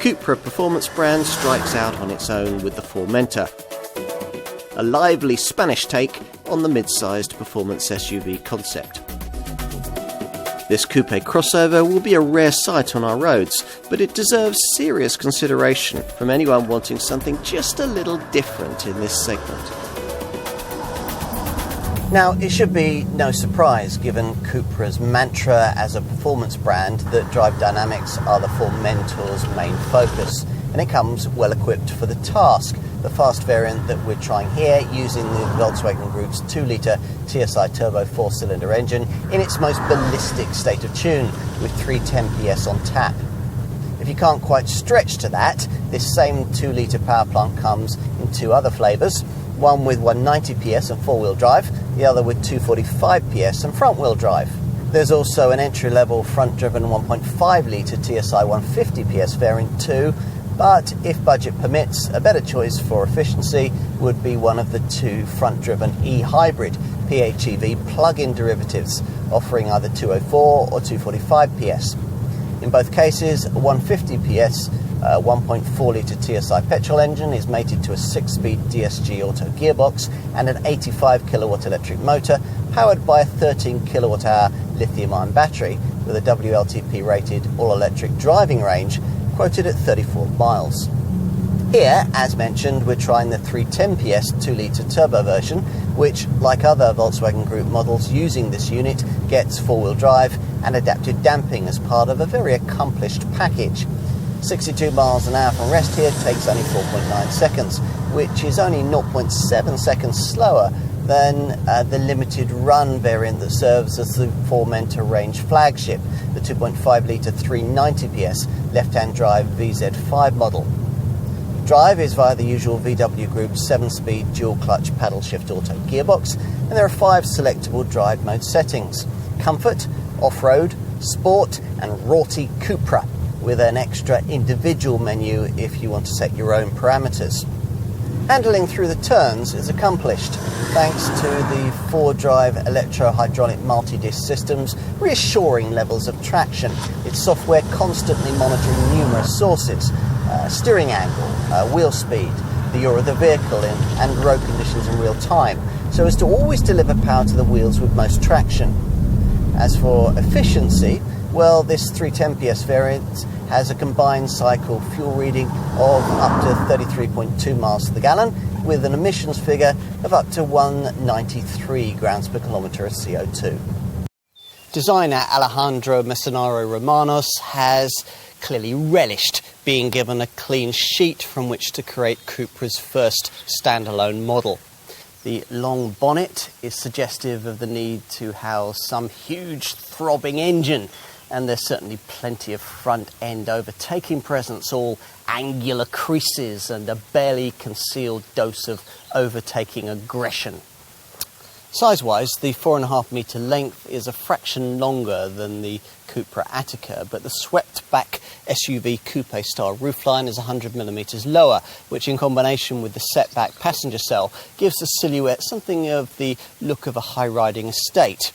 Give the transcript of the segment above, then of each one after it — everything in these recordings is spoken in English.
Cupra performance brand strikes out on its own with the Formentor, a lively Spanish take on the mid-sized performance SUV concept. This coupe crossover will be a rare sight on our roads, but it deserves serious consideration from anyone wanting something just a little different in this segment. Now, it should be no surprise, given Cupra's mantra as a performance brand, that drive dynamics are the Formentor's main focus, and it comes well equipped for the task. The fast variant that we're trying here, using the Volkswagen Group's 2-litre TSI turbo 4-cylinder engine in its most ballistic state of tune, with 310 PS on tap. If you can't quite stretch to that, this same 2-litre power plant comes in two other flavours, one with 190 PS and four-wheel drive, the other with 245 PS and front-wheel drive. There's also an entry-level front-driven 1.5-litre TSI 150 PS variant too, but if budget permits, a better choice for efficiency would be one of the two front-driven e-hybrid PHEV plug-in derivatives, offering either 204 or 245 PS. In both cases, a 150 PS 1.4-litre TSI petrol engine is mated to a 6-speed DSG Auto gearbox and an 85 kilowatt electric motor powered by a 13 kilowatt hour lithium-ion battery with a WLTP rated all-electric driving range quoted at 34 miles. Here, as mentioned, we're trying the 310 PS 2-litre turbo version, which, like other Volkswagen Group models using this unit, gets four-wheel drive and adaptive damping as part of a very accomplished package. 62 miles an hour from rest here takes only 4.9 seconds, which is only 0.7 seconds slower than the limited run variant that serves as the Formentor range flagship, the 2.5-litre 390 PS left-hand drive VZ5 model. Drive is via the usual VW Group 7-speed dual-clutch paddle-shift auto gearbox, and there are 5 selectable drive mode settings: Comfort, Off-Road, Sport and Rorty Cupra, with an extra individual menu if you want to set your own parameters. Handling through the turns is accomplished thanks to the 4-drive electro-hydraulic multi-disc system's reassuring levels of traction, its software constantly monitoring numerous sources: steering angle, wheel speed, the yaw of the vehicle and road conditions in real time, so as to always deliver power to the wheels with most traction. As for efficiency, well, this 310 PS variant has a combined cycle fuel reading of up to 33.2 miles to the gallon, with an emissions figure of up to 193 grams per kilometre of CO2. Designer Alejandro Mecenaro Romanos has clearly relished being given a clean sheet from which to create Cupra's first standalone model. The long bonnet is suggestive of the need to house some huge throbbing engine, and there's certainly plenty of front-end overtaking presence, all angular creases and a barely concealed dose of overtaking aggression. Size-wise, the 4.5 metre length is a fraction longer than the Cupra Ateca, but the swept-back SUV coupe-style roofline is 100mm lower, which in combination with the set-back passenger cell gives the silhouette something of the look of a high-riding estate.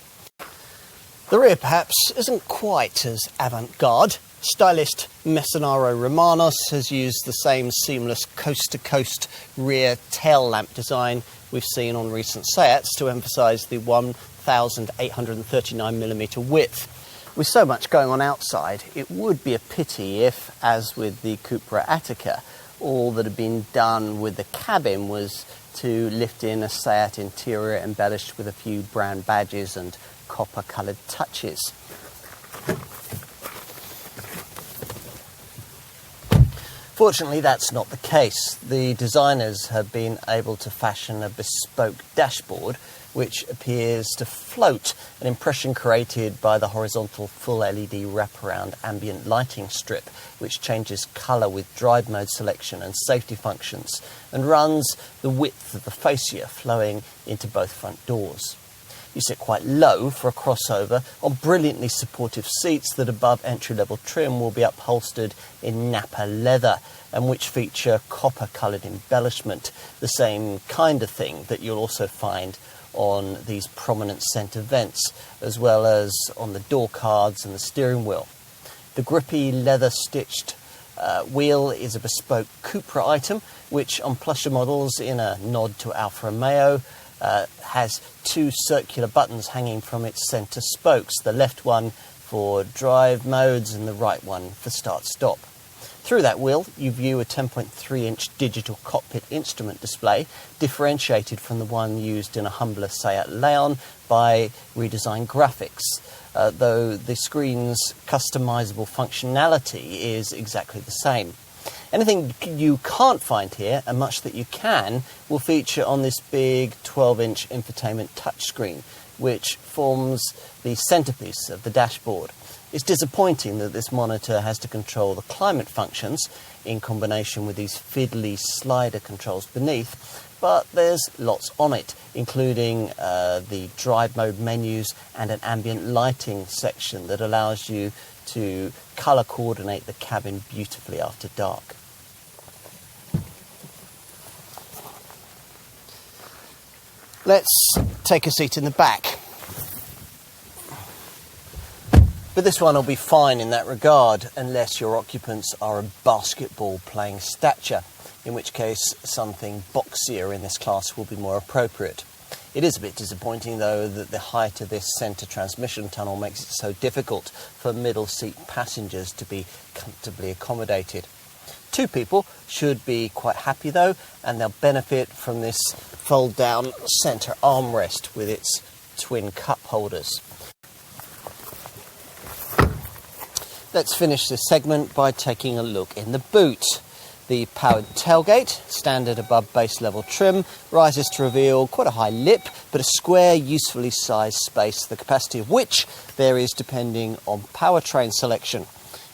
The rear, perhaps, isn't quite as avant-garde. Stylist Mecenaro Romanos has used the same seamless coast-to-coast rear tail lamp design we've seen on recent Seats to emphasise the 1,839mm width. With so much going on outside, it would be a pity if, as with the Cupra Ateca, all that had been done with the cabin was to lift in a Seat interior embellished with a few brown badges and copper-coloured touches. Fortunately, that's not the case. The designers have been able to fashion a bespoke dashboard which appears to float, an impression created by the horizontal full LED wraparound ambient lighting strip, which changes colour with drive mode selection and safety functions, and runs the width of the fascia flowing into both front doors. You sit quite low for a crossover on brilliantly supportive seats that above entry-level trim will be upholstered in Napa leather and which feature copper-coloured embellishment, the same kind of thing that you'll also find on these prominent centre vents, as well as on the door cards and the steering wheel. The grippy leather-stitched wheel is a bespoke Cupra item, which on plusher models, in a nod to Alfa Romeo, has two circular buttons hanging from its centre spokes, the left one for drive modes and the right one for start-stop. Through that wheel, you view a 10.3-inch digital cockpit instrument display, differentiated from the one used in a humbler Seat Leon by redesigned graphics, though the screen's customisable functionality is exactly the same. Anything you can't find here, and much that you can, will feature on this big 12-inch infotainment touchscreen, which forms the centrepiece of the dashboard. It's disappointing that this monitor has to control the climate functions in combination with these fiddly slider controls beneath, but there's lots on it, including the drive mode menus and an ambient lighting section that allows you to colour coordinate the cabin beautifully after dark. Let's take a seat in the back. But this one will be fine in that regard, unless your occupants are a basketball-playing stature, in which case something boxier in this class will be more appropriate. It is a bit disappointing, though, that the height of this centre transmission tunnel makes it so difficult for middle seat passengers to be comfortably accommodated. Two people should be quite happy, though, and they'll benefit from this fold-down centre armrest with its twin cup holders. Let's finish this segment by taking a look in the boot. The powered tailgate, standard above base level trim, rises to reveal quite a high lip, but a square, usefully sized space, the capacity of which varies depending on powertrain selection.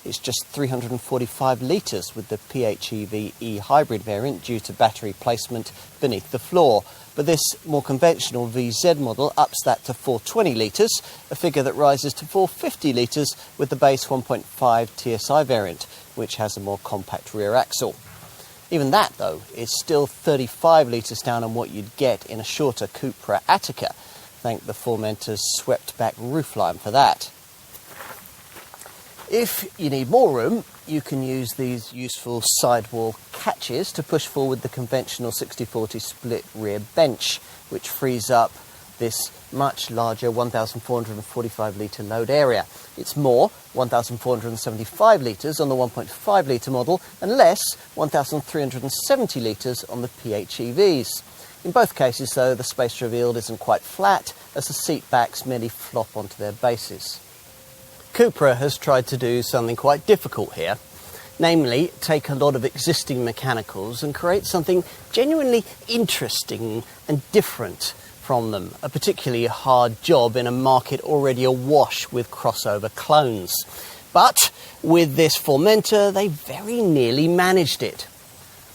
It's just 345 litres with the PHEV e-hybrid variant due to battery placement beneath the floor. But this more conventional VZ model ups that to 420 litres, a figure that rises to 450 litres with the base 1.5 TSI variant, which has a more compact rear axle. Even that, though, is still 35 litres down on what you'd get in a shorter Cupra Ateca. Thank the Formentor's swept-back roofline for that. If you need more room, you can use these useful sidewall catches to push forward the conventional 60/40 split rear bench, which frees up this much larger 1,445 litre load area. It's more, 1,475 litres on the 1.5 litre model, and less, 1,370 litres on the PHEVs. In both cases, though, the space revealed isn't quite flat, as the seat backs merely flop onto their bases. Cupra has tried to do something quite difficult here, namely take a lot of existing mechanicals and create something genuinely interesting and different from them, a particularly hard job in a market already awash with crossover clones. But with this Formentor, they very nearly managed it.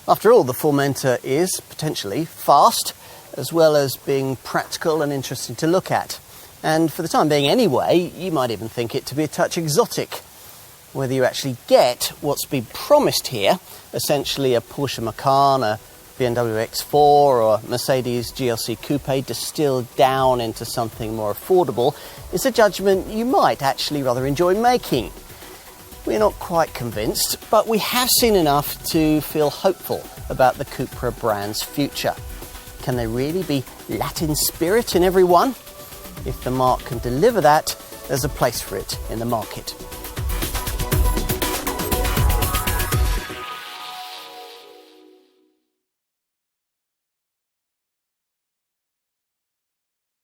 After all, the Formentor is potentially fast, as well as being practical and interesting to look at. And for the time being anyway, you might even think it to be a touch exotic. Whether you actually get what's been promised here, essentially a Porsche Macan, a BMW X4 or a Mercedes GLC Coupe distilled down into something more affordable, is a judgment you might actually rather enjoy making. We're not quite convinced, but we have seen enough to feel hopeful about the Cupra brand's future. Can there really be Latin spirit in everyone? If the marque can deliver that, there's a place for it in the market.